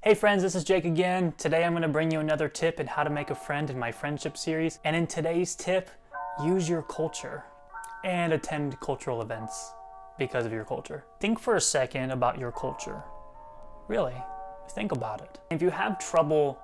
Hey friends, this is Jake again. Today I'm going to bring you another tip in how to make a friend in my friendship series. And in today's tip, use your culture and attend cultural events because of your culture. Think for a second about your culture. Really, think about it. If you have trouble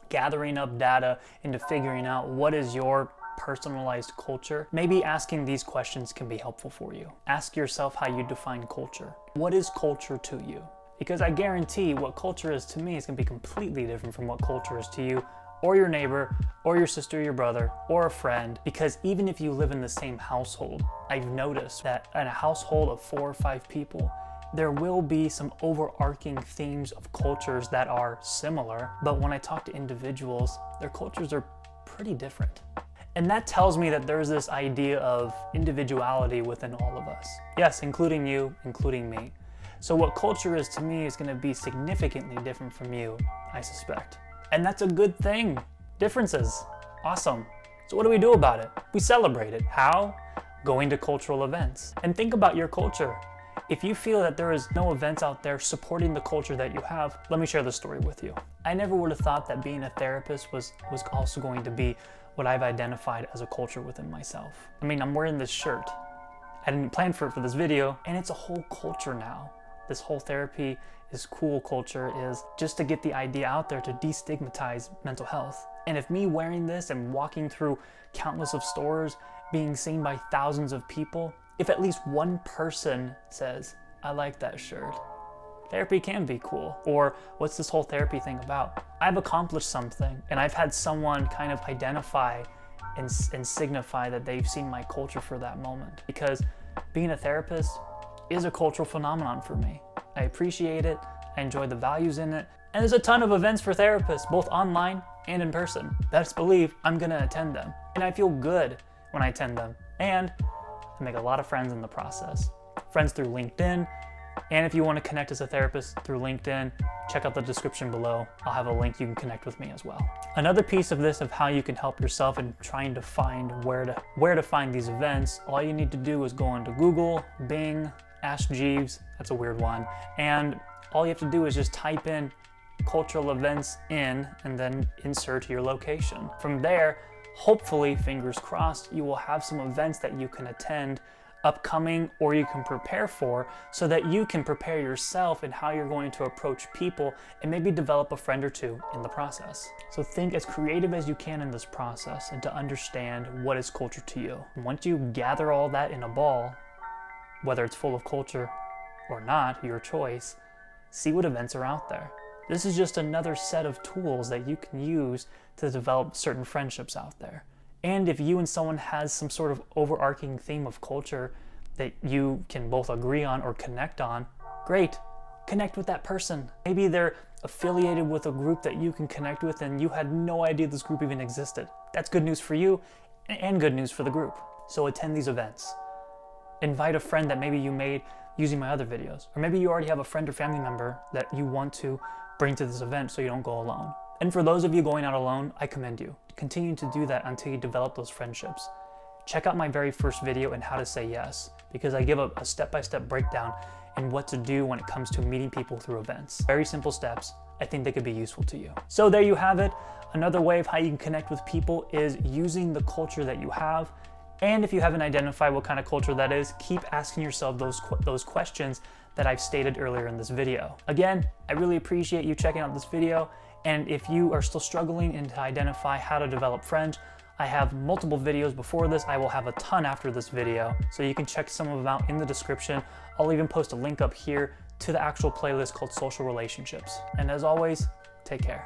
gathering up data into figuring out what is your personalized culture, maybe asking these questions can be helpful for you. Ask yourself how you define culture. What is culture to you? Because I guarantee what culture is to me is going to be completely different from what culture is to you, or your neighbor, or your sister, your brother, or a friend. Because even if you live in the same household, I've noticed that in a household of 4 or 5 people, there will be some overarching themes of cultures that are similar, but when I talk to individuals, their cultures are pretty different. And that tells me that there's this idea of individuality within all of us. Yes, including you, including me. So what culture is to me is going to be significantly different from you, I suspect. And that's a good thing. Differences. Awesome. So what do we do about it? We celebrate it. How? Going to cultural events. And think about your culture. If you feel that there is no events out there supporting the culture that you have, let me share the story with you. I never would have thought that being a therapist was also going to be what I've identified as a culture within myself. I mean, I'm wearing this shirt. I didn't plan for it for this video, and it's a whole culture now. This whole therapy is cool culture is just to get the idea out there to destigmatize mental health. And if me wearing this and walking through countless of stores, being seen by thousands of people, if at least one person says, I like that shirt, therapy can be cool. Or what's this whole therapy thing about? I've accomplished something, and I've had someone kind of identify and signify that they've seen my culture for that moment. Because being a therapist is a cultural phenomenon for me. I appreciate it, I enjoy the values in it, and there's a ton of events for therapists, both online and in person. Best believe I'm gonna attend them. And I feel good when I attend them. And I make a lot of friends in the process. Friends through LinkedIn, and if you want to connect as a therapist through LinkedIn, check out the description below. I'll have a link you can connect with me as well. Another piece of this of how you can help yourself in trying to find where to find these events, all you need to do is go into Google, Bing, Ask Jeeves, that's a weird one, and all you have to do is just type in cultural events and then insert your location. From there, hopefully, fingers crossed, you will have some events that you can attend upcoming or you can prepare for so that you can prepare yourself in how you're going to approach people and maybe develop a friend or two in the process. So think as creative as you can in this process and to understand what is culture to you. And once you gather all that in a ball, whether it's full of culture or not, your choice, see what events are out there. This is just another set of tools that you can use to develop certain friendships out there. And if you and someone has some sort of overarching theme of culture that you can both agree on or connect on, great, connect with that person. Maybe they're affiliated with a group that you can connect with and you had no idea this group even existed. That's good news for you and good news for the group. So attend these events. Invite a friend that maybe you made using my other videos. Or maybe you already have a friend or family member that you want to bring to this event so you don't go alone. And for those of you going out alone, I commend you. Continue to do that until you develop those friendships. Check out my very first video on how to say yes, because I give a step-by-step breakdown in what to do when it comes to meeting people through events. Very simple steps. I think they could be useful to you. So there you have it. Another way of how you can connect with people is using the culture that you have. And if you haven't identified what kind of culture that is, keep asking yourself those questions that I've stated earlier in this video. Again, I really appreciate you checking out this video. And if you are still struggling to identify how to develop friends, I have multiple videos before this. I will have a ton after this video, so you can check some of them out in the description. I'll even post a link up here to the actual playlist called Social Relationships. And as always, take care.